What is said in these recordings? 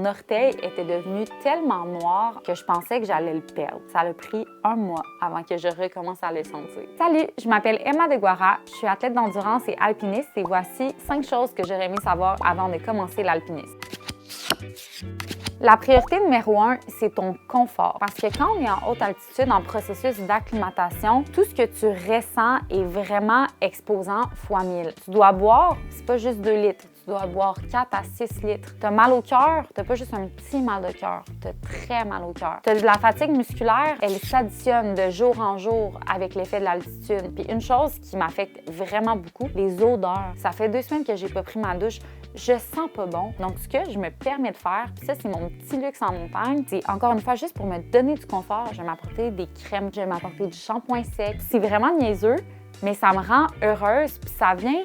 orteil était devenu tellement noir que je pensais que j'allais le perdre. Ça a pris 1 mois avant que je recommence à le sentir. Salut, je m'appelle Emma Deguara, je suis athlète d'endurance et alpiniste et voici 5 choses que j'aurais aimé savoir avant de commencer l'alpinisme. La priorité numéro 1, c'est ton confort. Parce que quand on est en haute altitude, en processus d'acclimatation, tout ce que tu ressens est vraiment exposant fois 1000. Tu dois boire, c'est pas juste 2 litres, tu dois boire 4 à 6 litres. Tu as mal au cœur, tu n'as pas juste un petit mal de cœur, tu as très mal au cœur. Tu as de la fatigue musculaire, elle s'additionne de jour en jour avec l'effet de l'altitude. Puis une chose qui m'affecte vraiment beaucoup, les odeurs. Ça fait 2 semaines que j'ai pas pris ma douche. Je sens pas bon. Donc, ce que je me permets de faire, puis ça, c'est mon petit luxe en montagne, c'est encore une fois juste pour me donner du confort. Je vais m'apporter des crèmes, je vais m'apporter du shampoing sec. C'est vraiment niaiseux, mais ça me rend heureuse, puis ça vient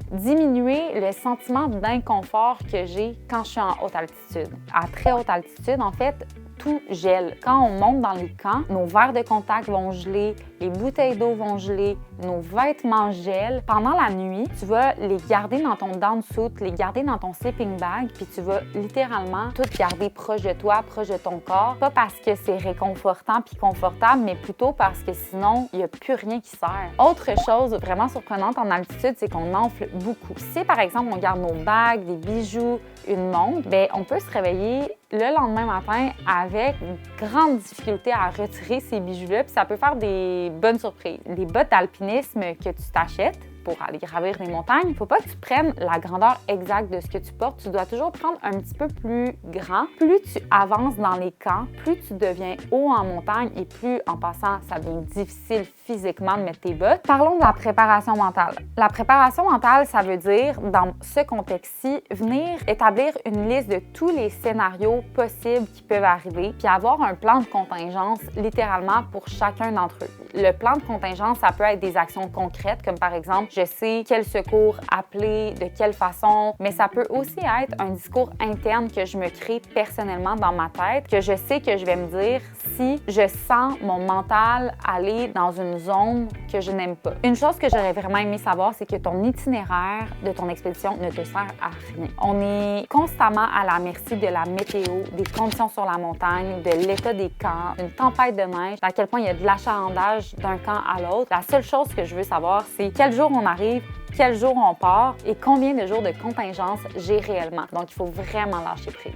diminuer le sentiment d'inconfort que j'ai quand je suis en haute altitude. À très haute altitude, en fait, tout gèle. Quand on monte dans les camps, nos verres de contact vont geler, les bouteilles d'eau vont geler, nos vêtements gèlent. Pendant la nuit, tu vas les garder dans ton downsuit, les garder dans ton sleeping bag, puis tu vas littéralement tout garder proche de toi, proche de ton corps. Pas parce que c'est réconfortant puis confortable, mais plutôt parce que sinon, il n'y a plus rien qui sert. Autre chose vraiment surprenante en altitude, c'est qu'on enfle beaucoup. Si par exemple, on garde nos bagues, des bijoux, une montre, bien, on peut se réveiller le lendemain matin avec une grande difficulté à retirer ces bijoux-là, puis ça peut faire des bonnes surprises. Les bottes d'alpinisme que tu t'achètes pour aller gravir des montagnes, il ne faut pas que tu prennes la grandeur exacte de ce que tu portes. Tu dois toujours prendre un petit peu plus grand. Plus tu avances dans les camps, plus tu deviens haut en montagne et plus, en passant, ça devient difficile physiquement de mettre tes bottes. Parlons de la préparation mentale. La préparation mentale, ça veut dire, dans ce contexte-ci, venir établir une liste de tous les scénarios possibles qui peuvent arriver, puis avoir un plan de contingence, littéralement, pour chacun d'entre eux. Le plan de contingence, ça peut être des actions concrètes, comme par exemple, je sais quel secours appeler, de quelle façon, mais ça peut aussi être un discours interne que je me crée personnellement dans ma tête, que je sais que je vais me dire si je sens mon mental aller dans une zone que je n'aime pas. Une chose que j'aurais vraiment aimé savoir, c'est que ton itinéraire de ton expédition ne te sert à rien. On est constamment à la merci de la météo, des conditions sur la montagne, de l'état des camps, une tempête de neige, à quel point il y a de l'achalandage d'un camp à l'autre. La seule chose que je veux savoir, c'est quel jour on arrive, quel jour on part et combien de jours de contingence j'ai réellement. Donc, il faut vraiment lâcher prise.